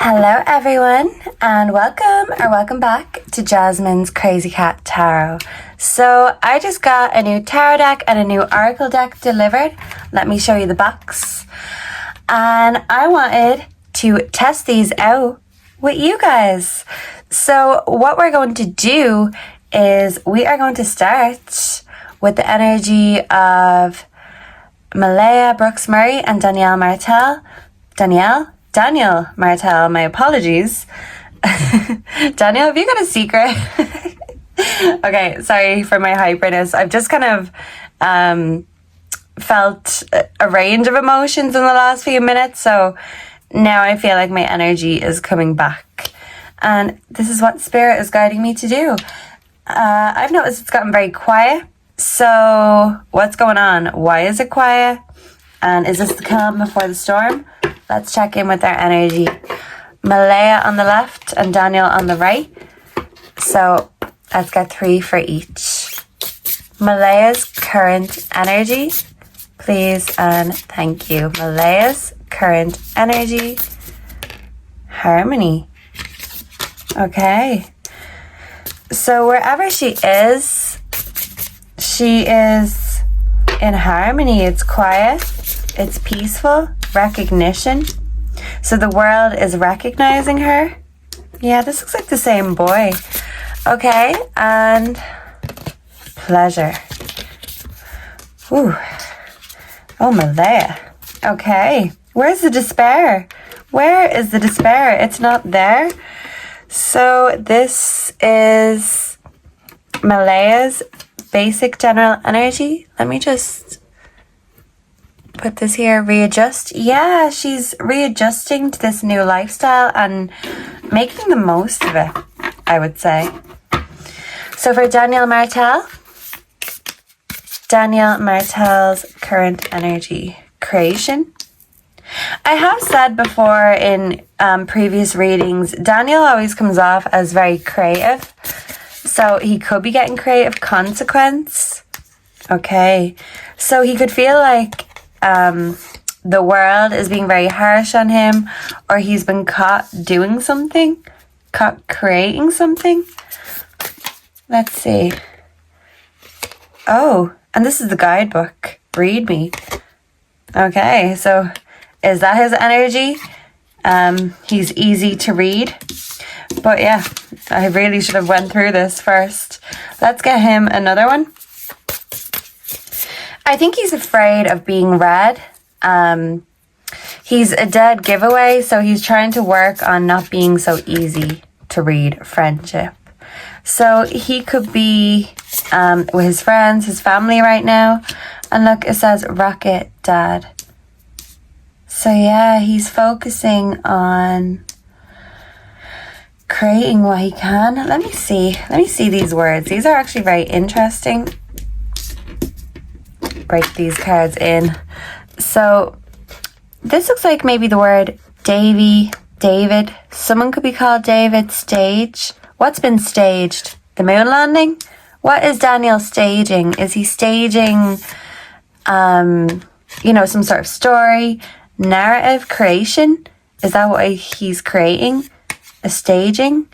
Hello everyone, and welcome back to Jasmine's Crazy Cat Tarot. So I just got a new tarot deck and a new oracle deck delivered. Let me show you the box. And I wanted to test these out with you guys. So what we're going to do is we are going to start with the energy of Malehya Brooks Murray and Danielle Martel, my apologies. Daniel, have you got a secret? Okay, sorry for my hyperness. I've just kind of felt a range of emotions in the last few minutes, so now I feel like my energy is coming back. And this is what Spirit is guiding me to do. I've noticed it's gotten very quiet. So what's going on? Why is it quiet? And is this the calm before the storm? Let's check in with their energy. Malehya on the left and Daniel on the right. So let's get 3 for each. Malehya's current energy, please and thank you. Malehya's current energy. Harmony. Okay. So wherever she is in harmony. It's quiet. It's peaceful. Recognition. So the world is recognizing her. Yeah, this looks like the same boy. Okay, and pleasure. Ooh. Oh, Malehya. Okay. Where's the despair? Where is the despair? It's not there. So this is Malehya's basic general energy. Let me just put this here. Readjust. Yeah, she's readjusting to this new lifestyle and making the most of it, I would say. So for Danielle Martel's current energy, creation. I have said before in previous readings, Daniel always comes off as very creative. So he could be getting creative consequence. Okay. So he could feel like the world is being very harsh on him, or he's been caught doing something, caught creating something. Let's see. Oh, and this is the guidebook. Read me. Okay, so is that his energy? He's easy to read. But yeah, I really should have went through this first. Let's get him another one. I think he's afraid of being read. He's a dead giveaway, so he's trying to work on not being so easy to read friendship. So he could be with his friends, his family right now. And look, it says Rocket Dad. So yeah, he's focusing on creating what he can. Let me see these words. These are actually very interesting. Break these cards in. So this looks like maybe the word David. Someone could be called David. Stage. What's been staged? The moon landing? What is Daniel staging? Is he staging some sort of story, narrative, creation? Is that what he's creating? A staging?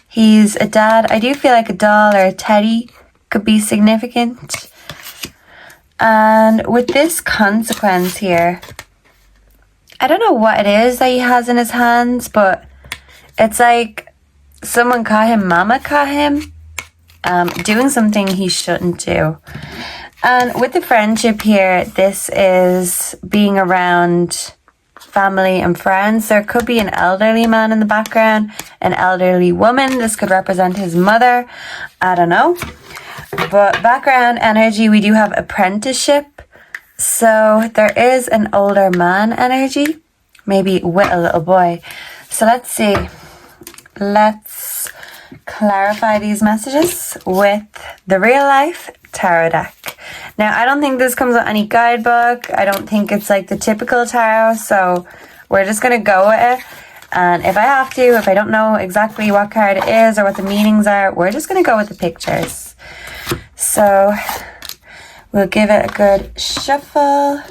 He's a dad. I do feel like a doll or a teddy could be significant. And with this consequence here, I don't know what it is that he has in his hands, but it's like someone caught him, mama caught him, doing something he shouldn't do. And with the friendship here, this is being around family and friends. There could be an elderly man in the background, an elderly woman. This could represent his mother. I don't know. But background energy, we do have apprenticeship. So there is an older man energy, maybe with a little boy. So let's see. Let's clarify these messages with the real life tarot deck. Now, I don't think this comes with any guidebook. I don't think it's like the typical tarot. So we're just going to go with it. And if I don't know exactly what card it is or what the meanings are, we're just going to go with the pictures. So we'll give it a good shuffle.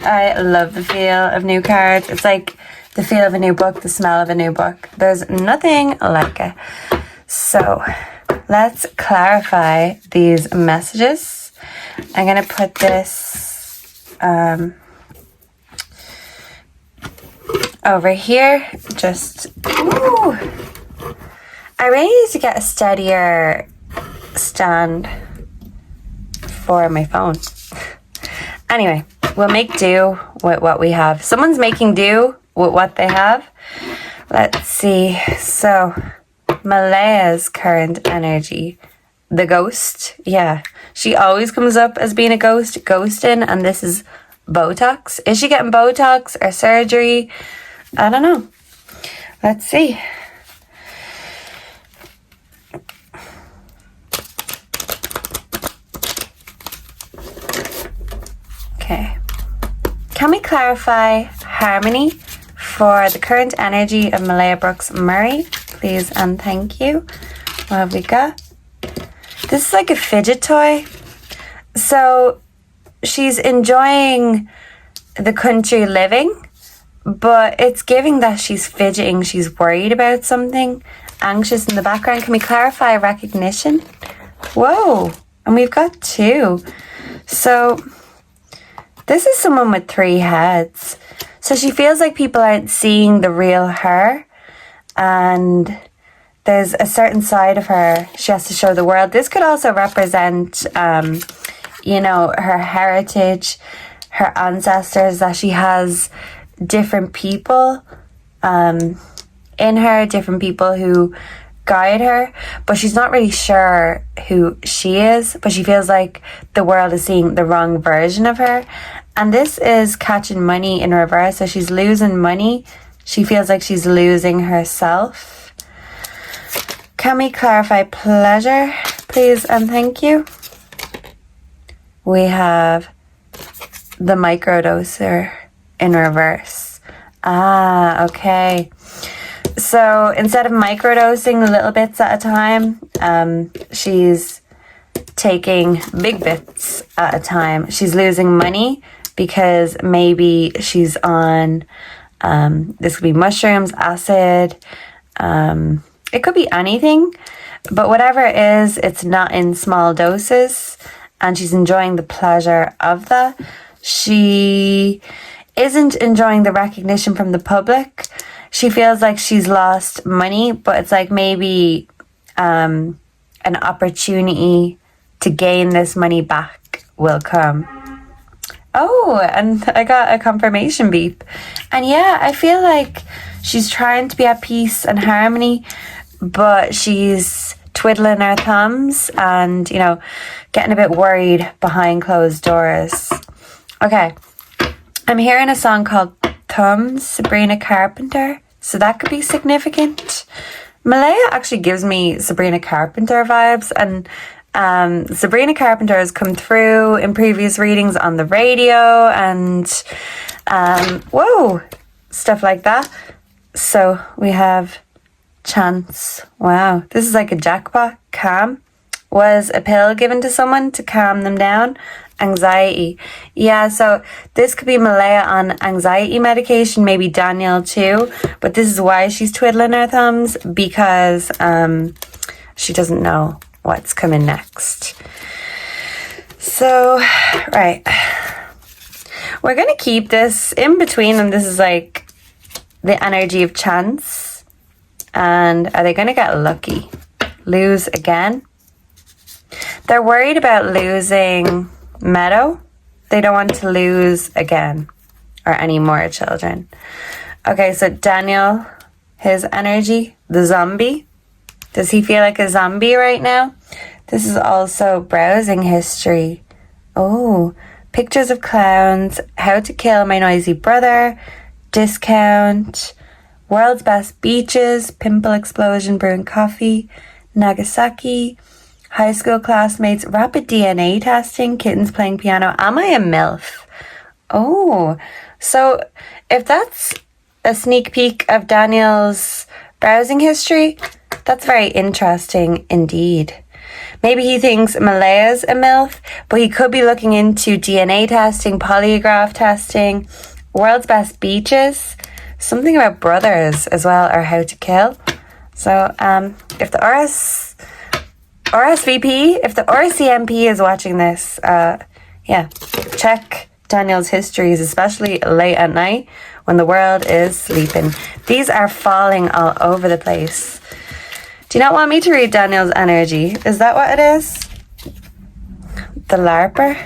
I love the feel of new cards. It's like the feel of a new book, the smell of a new book. There's nothing like it. So let's clarify these messages. I'm going to put this over here. Just, ooh. I really need to get a steadier stand for my phone. Anyway, we'll make do with what we have. Someone's making do with what they have. Let's see. So, Malehya's current energy. The ghost. Yeah. She always comes up as being a ghost, ghosting, and this is Botox. Is she getting Botox or surgery? I don't know. Let's see. Okay. Can we clarify harmony for the current energy of Malehya Brooks Murray? Please and thank you. What have we got? This is like a fidget toy. So she's enjoying the country living, but it's giving that she's fidgeting, she's worried about something, anxious in the background. Can we clarify recognition? Whoa, and we've got 2. So this is someone with 3 heads. So she feels like people aren't seeing the real her, and there's a certain side of her she has to show the world. This could also represent, you know, her heritage, her ancestors, that she has different people in her, different people who guide her, but she's not really sure who she is, but she feels like the world is seeing the wrong version of her. And this is catching money in reverse, so she's losing money. She feels like she's losing herself. Can we clarify pleasure, please and thank you? We have the microdoser in reverse. Ah, okay. So instead of microdosing little bits at a time, she's taking big bits at a time. She's losing money because maybe she's on, this could be mushrooms, acid, it could be anything, but whatever it is, it's not in small doses, and she's enjoying the pleasure of that. She isn't enjoying the recognition from the public. She feels like she's lost money, but it's like maybe an opportunity to gain this money back will come. Oh, and I got a confirmation beep. And yeah, I feel like she's trying to be at peace and harmony, but she's twiddling her thumbs and, you know, getting a bit worried behind closed doors. Okay, I'm hearing a song called Thumbs, Sabrina Carpenter, so that could be significant. Malehya actually gives me Sabrina Carpenter vibes, and Sabrina Carpenter has come through in previous readings on the radio and whoa, stuff like that. So we have chance. Wow, this is like a jackpot. Calm. Was a pill given to someone to calm them down? Anxiety. Yeah, so this could be Malehya on anxiety medication, maybe Daniel too, but this is why she's twiddling her thumbs, because she doesn't know what's coming next. So, right. We're going to keep this in between them. This is like the energy of chance. And are they going to get lucky? Lose again? They're worried about losing Meadow. They don't want to lose again or any more children. Okay, so Daniel, his energy, the zombie. Does he feel like a zombie right now? This is also browsing history. Oh, pictures of clowns, how to kill my noisy brother, discount, world's best beaches, pimple explosion, brewing coffee, Nagasaki, high school classmates, rapid DNA testing, kittens playing piano. Am I a MILF? Oh, so if that's a sneak peek of Daniel's browsing history, that's very interesting indeed. Maybe he thinks Malehya's a MILF, but he could be looking into DNA testing, polygraph testing, world's best beaches, something about brothers as well, or how to kill. So if the RCMP is watching this, check Daniel's histories, especially late at night when the world is sleeping. These are falling all over the place. Do you not want me to read Daniel's energy? Is that what it is? The LARPer?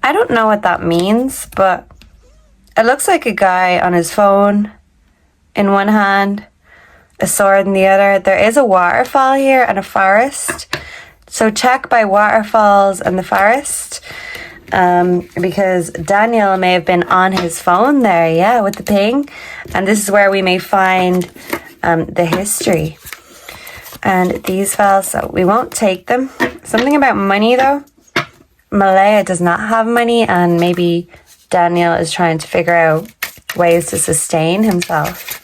I don't know what that means, but it looks like a guy on his phone in one hand, a sword in the other. There is a waterfall here and a forest. So check by waterfalls and the forest. Because Daniel may have been on his phone there, with the ping. And this is where we may find the history. And these files, so we won't take them. Something about money though. Malehya does not have money, and maybe Daniel is trying to figure out ways to sustain himself.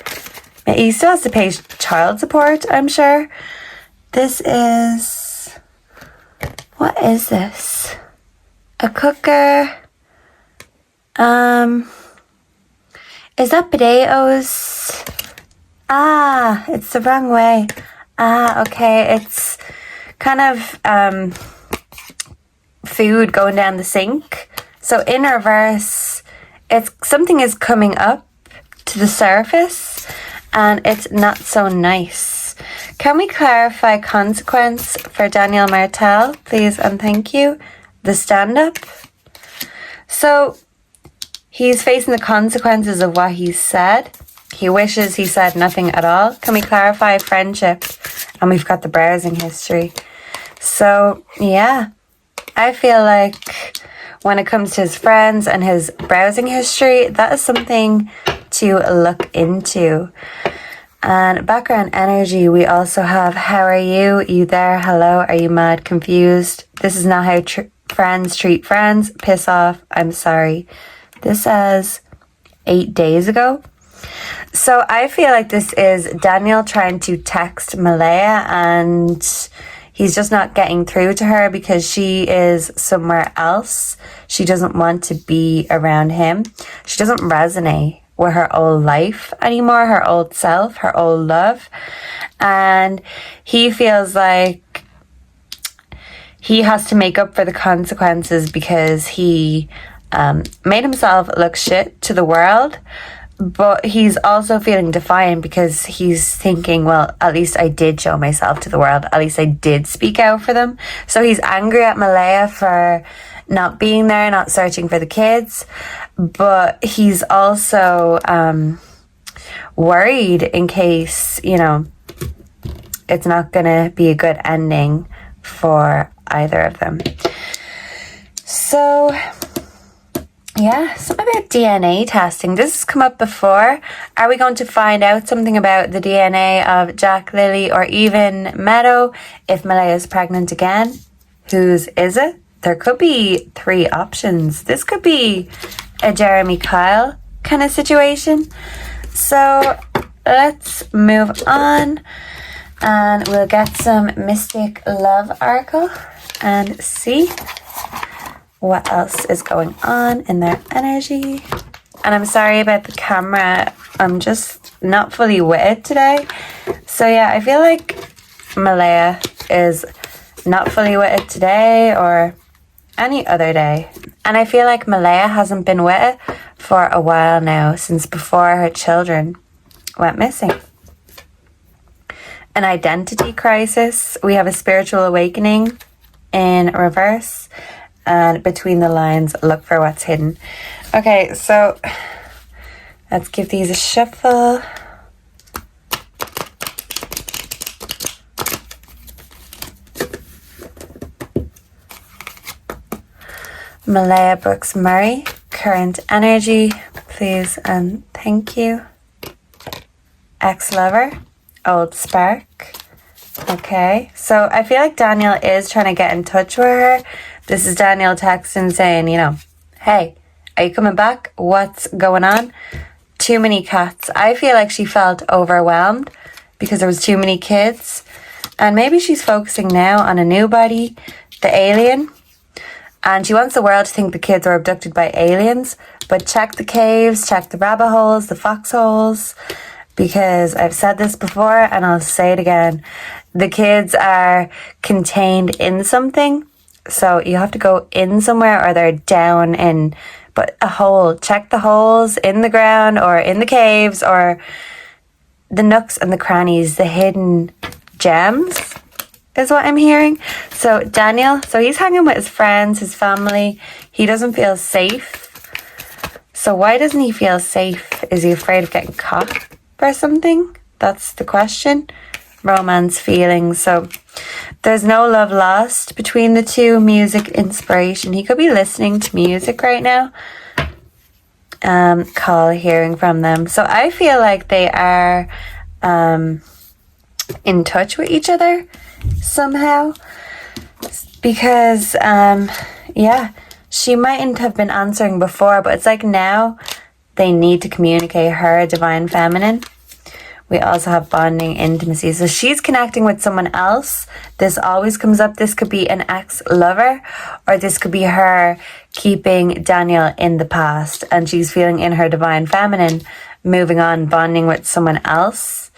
He still has to pay child support, I'm sure. This is... What is this? A cooker. Is that potatoes? Ah, it's the wrong way. Ah, okay. It's kind of food going down the sink. So in reverse, it's something is coming up to the surface and it's not so nice. Can we clarify consequence for Daniel Martel, please, and thank you? The stand-up. So he's facing the consequences of what he said. He wishes he said nothing at all. Can we clarify friendship? And we've got the browsing history. So yeah, I feel like when it comes to his friends and his browsing history, that is something to look into. And background energy, we also have, how are you? You there? Hello? Are you mad? Confused? This is not how friends treat friends. Piss off. I'm sorry. This says 8 days ago. So I feel like this is Daniel trying to text Malehya and he's just not getting through to her because she is somewhere else. She doesn't want to be around him. She doesn't resonate with her old life anymore, her old self, her old love. And he feels like he has to make up for the consequences because he made himself look shit to the world. But he's also feeling defiant because he's thinking, well, at least I did show myself to the world. At least I did speak out for them. So he's angry at Malehya for not being there, not searching for the kids. But he's also worried in case, it's not going to be a good ending for either of them. So... yeah, something about DNA testing. This has come up before. Are we going to find out something about the DNA of Jack, Lily, or even Meadow if Malehya is pregnant again? Whose is it? There could be 3 options. This could be a Jeremy Kyle kind of situation. So let's move on and we'll get some Mystic Love Oracle and see what else is going on in their energy. And I'm sorry about the camera. I'm just not fully with it today. So yeah, I feel like Malehya is not fully with it today or any other day. And I feel like Malehya hasn't been with it for a while now, since before her children went missing. An identity crisis. We have a spiritual awakening in reverse. And between the lines, look for what's hidden. Okay, so let's give these a shuffle. Malehya Brooks Murray, current energy, please and thank you. Ex-lover, old spark. Okay, so I feel like Daniel is trying to get in touch with her. This is Daniel texting saying, hey, are you coming back? What's going on? Too many cats. I feel like she felt overwhelmed because there was too many kids. And maybe she's focusing now on a new body, the alien. And she wants the world to think the kids are abducted by aliens. But check the caves, check the rabbit holes, the foxholes. Because I've said this before and I'll say it again. The kids are contained in something. So you have to go in somewhere or they're down in, but a hole. Check the holes in the ground or in the caves or the nooks and the crannies, the hidden gems is what I'm hearing. So Daniel, so he's hanging with his friends, his family. He doesn't feel safe. So why doesn't he feel safe? Is he afraid of getting caught for something? That's the question. Romance, feelings. So there's no love lost between the two. Music, inspiration. He could be listening to music right now. Call, hearing from them. So I feel like they are in touch with each other somehow. Because, yeah, she mightn't have been answering before, but it's like now they need to communicate her divine feminine. We also have bonding, intimacy. So she's connecting with someone else. This always comes up. This could be an ex-lover, or this could be her keeping Daniel in the past. And she's feeling in her divine feminine, moving on, bonding with someone else.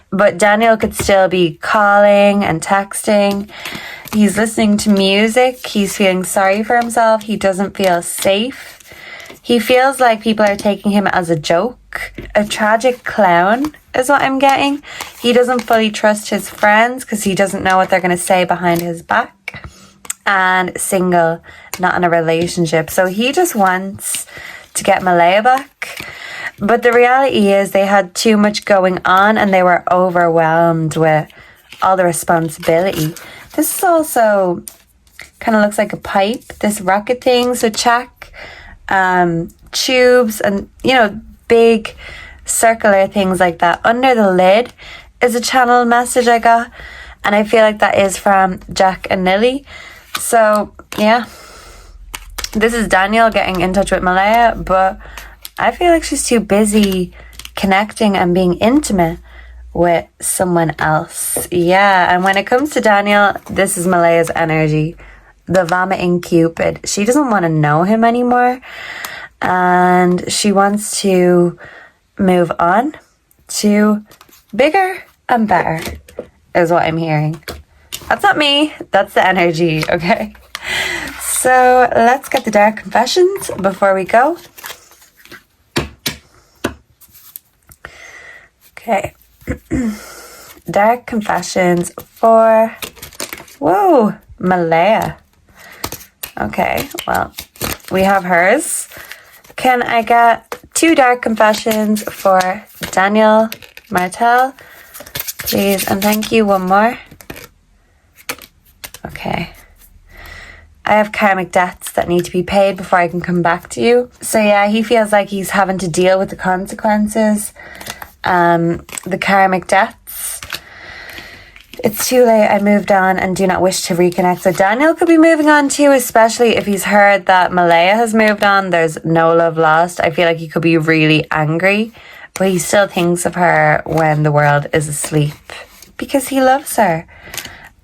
But Daniel could still be calling and texting. He's listening to music. He's feeling sorry for himself. He doesn't feel safe. He feels like people are taking him as a joke, a tragic clown is what I'm getting. He doesn't fully trust his friends because he doesn't know what they're going to say behind his back. And single, not in a relationship. So he just wants to get Malehya back. But the reality is they had too much going on and they were overwhelmed with all the responsibility. This is also kind of looks like a pipe, this rocket thing. So check tubes and, you know, big circular things like that. Under the lid is a channel message I got, and I feel like that is from Jack and Lily. So yeah, this is Daniel getting in touch with Malehya, but I feel like she's too busy connecting and being intimate with someone else. Yeah, and when it comes to Daniel, this is Malehya's energy. The vomiting Cupid. She doesn't want to know him anymore. And she wants to move on to bigger and better, is what I'm hearing. That's not me. That's the energy, okay? So let's get the dark confessions before we go. Okay. Dark confessions for, whoa, Malehya. Okay, well, we have hers. Can I get 2 dark confessions for Daniel Martel, please? And thank you. One more. Okay. I have karmic debts that need to be paid before I can come back to you. So yeah, he feels like he's having to deal with the consequences. The karmic debts. It's too late, I moved on and do not wish to reconnect. So Daniel could be moving on too, especially if he's heard that Malehya has moved on. There's no love lost. I feel like he could be really angry, but he still thinks of her when the world is asleep because he loves her.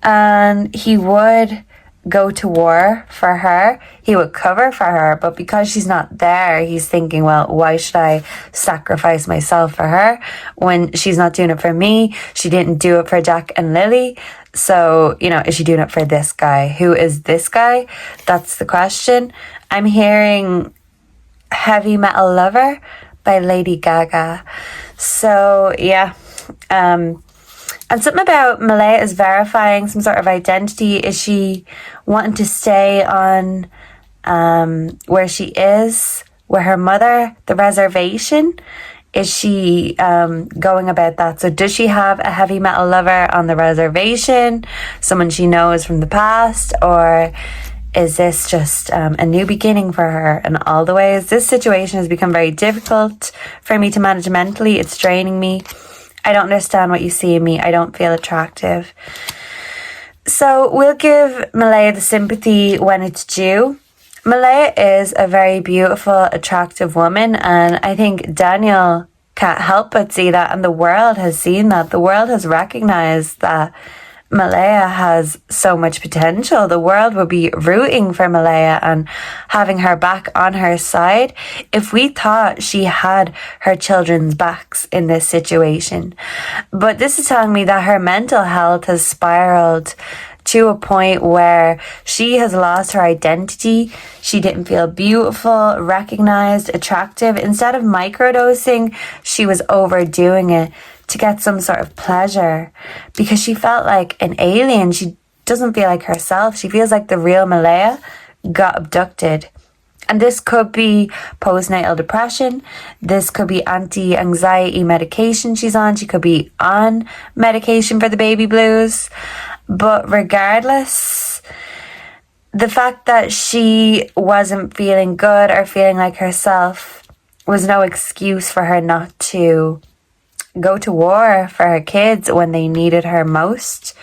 And he would go to war for her. He would cover for her, but because she's not there, he's thinking, well, why should I sacrifice myself for her when she's not doing it for me? She didn't do it for Jack and Lily. So, you know, is she doing it for this guy? Who is this guy? That's the question. I'm hearing Heavy Metal Lover by Lady Gaga. So, yeah. And something about Malehya is verifying some sort of identity. Is she wanting to stay on where she is, with her mother, the reservation? Is she going about that? So does she have a heavy metal lover on the reservation, someone she knows from the past, or is this just a new beginning for her in all the ways? This situation has become very difficult for me to manage mentally. It's draining me. I don't understand what you see in me. I don't feel attractive. So we'll give Malehya the sympathy when it's due. Malehya is a very beautiful, attractive woman, and I think Daniel can't help but see that, and the world has seen that. The world has recognized that Malehya has so much potential. The world would be rooting for Malehya and having her back on her side if we thought she had her children's backs in this situation. But this is telling me that her mental health has spiraled to a point where she has lost her identity. She didn't feel beautiful, recognized, attractive. Instead of microdosing, she was overdoing it to get some sort of pleasure because she felt like an alien. She doesn't feel like herself. She feels like the real Malehya got abducted. And this could be postnatal depression. This could be anti-anxiety medication she's on. She could be on medication for the baby blues. But regardless, the fact that she wasn't feeling good or feeling like herself was no excuse for her not to go to war for her kids when they needed her most.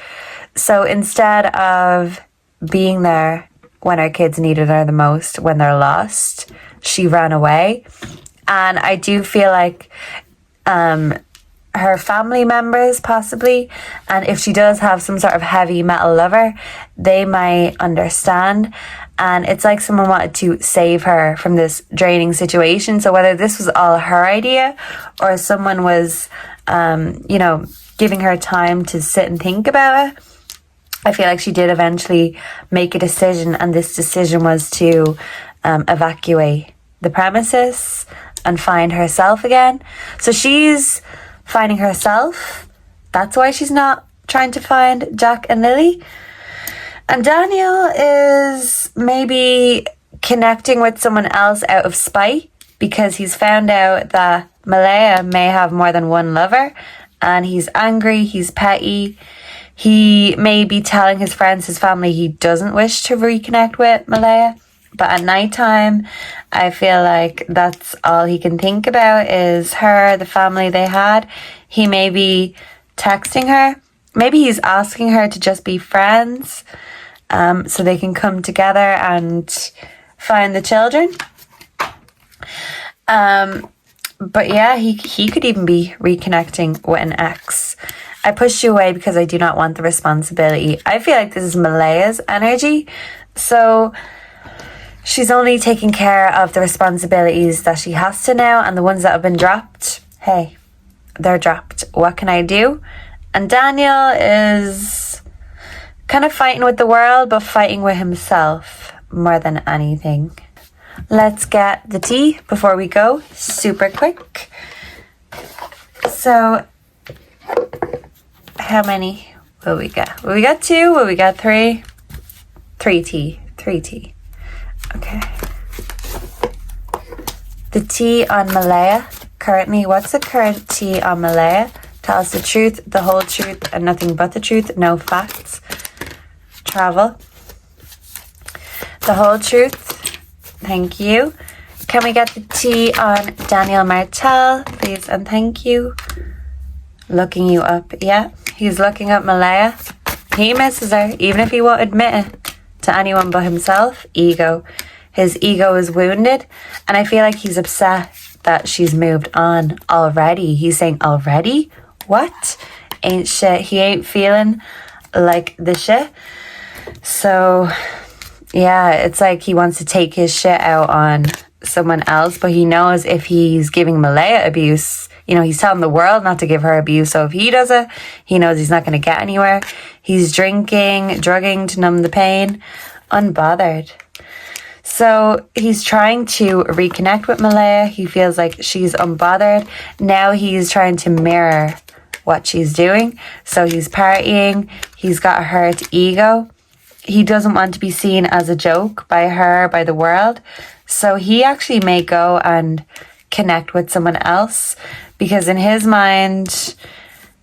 So instead of being there when her kids needed her the most, when they're lost, she ran away. And I do feel like her family members possibly, and if she does have some sort of heavy metal lover, they might understand. And it's like someone wanted to save her from this draining situation. So whether this was all her idea or someone was giving her time to sit and think about it, I feel like she did eventually make a decision, and this decision was to evacuate the premises and find herself again. So she's finding herself. That's why she's not trying to find Jack and Lily. And Daniel is maybe connecting with someone else out of spite because he's found out that Malehya may have more than one lover, and he's angry, he's petty. He may be telling his friends, his family, he doesn't wish to reconnect with Malehya. But at nighttime, I feel like that's all he can think about is her, the family they had. He may be texting her. Maybe he's asking her to just be friends so they can come together and find the children. But yeah, he could even be reconnecting with an ex. I pushed you away because I do not want the responsibility. I feel like this is Malehya's energy. So she's only taking care of the responsibilities that she has to now, and the ones that have been dropped, hey, they're dropped. What can I do? And Daniel is kind of fighting with the world, but fighting with himself more than anything. Let's get the tea before we go, super quick. So, how many will we get? Will we get 2? Will we get 3? 3 tea. 3 tea. Okay. The tea on Malehya. Currently, what's the current tea on Malehya? Tell us the truth, the whole truth, and nothing but the truth. No facts. Travel. The whole truth. Thank you. Can we get the tea on Daniel Martel, please, and thank you. Looking you up. Yeah, he's looking up Malehya. He misses her, even if he won't admit it to anyone but himself. Ego. His ego is wounded, and I feel like he's upset that she's moved on already. He's saying, already? What? Ain't shit. He ain't feeling like the shit. So, yeah, it's like he wants to take his shit out on someone else, but he knows if he's giving Malehya abuse, he's telling the world not to give her abuse. So if he does it, he knows he's not going to get anywhere. He's drinking, drugging to numb the pain, unbothered. So he's trying to reconnect with Malehya. He feels like she's unbothered. Now he's trying to mirror what she's doing. So he's partying. He's got a hurt ego. He doesn't want to be seen as a joke by her, by the world. So he actually may go and connect with someone else because in his mind,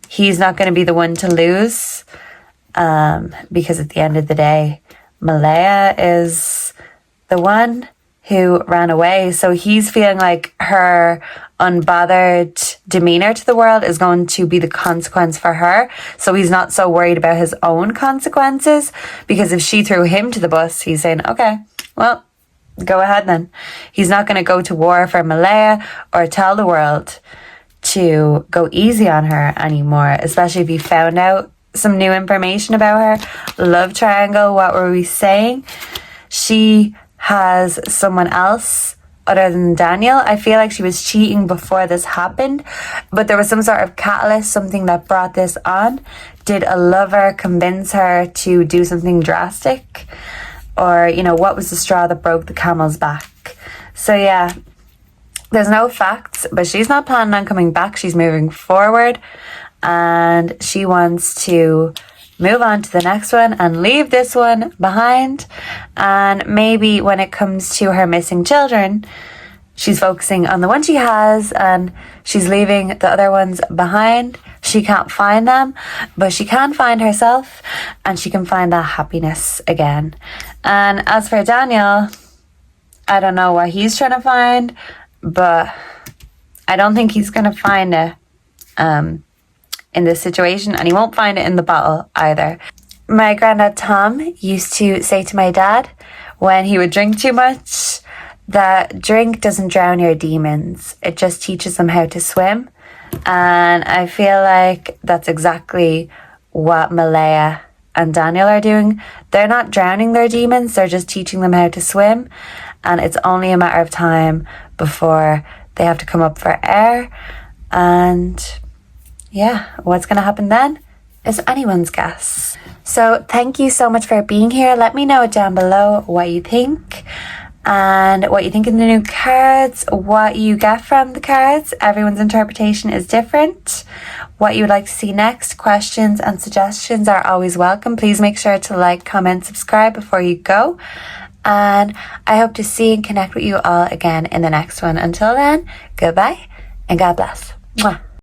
he's not going to be the one to lose. Because at the end of the day, Malehya is the one who ran away. So he's feeling like her unbothered demeanor to the world is going to be the consequence for her. So he's not so worried about his own consequences, because if she threw him to the bus, he's saying, okay, well, go ahead then. He's not going to go to war for Malehya or tell the world to go easy on her anymore, especially if he found out some new information about her. Love triangle, what were we saying? She has someone else other than Daniel. I feel like she was cheating before this happened, but there was some sort of catalyst, something that brought this on. Did a lover convince her to do something drastic? Or, you know, what was the straw that broke the camel's back? So yeah, there's no facts, but she's not planning on coming back. She's moving forward and she wants to move on to the next one and leave this one behind. And maybe when it comes to her missing children, she's focusing on the one she has and she's leaving the other ones behind. She can't find them, but she can find herself and she can find that happiness again. And as for Daniel, I don't know what he's trying to find, but I don't think he's going to find it in this situation, and he won't find it in the bottle either. My granddad Tom used to say to my dad when he would drink too much that drink doesn't drown your demons, it just teaches them how to swim. And I feel like that's exactly what Malehya and Daniel are doing. They're not drowning their demons, they're just teaching them how to swim, and it's only a matter of time before they have to come up for air. And yeah, what's going to happen then is anyone's guess. So thank you so much for being here. Let me know down below what you think and what you think of the new cards, what you get from the cards. Everyone's interpretation is different. What you would like to see next, questions and suggestions are always welcome. Please make sure to like, comment, subscribe before you go. And I hope to see and connect with you all again in the next one. Until then, goodbye and God bless. Mwah.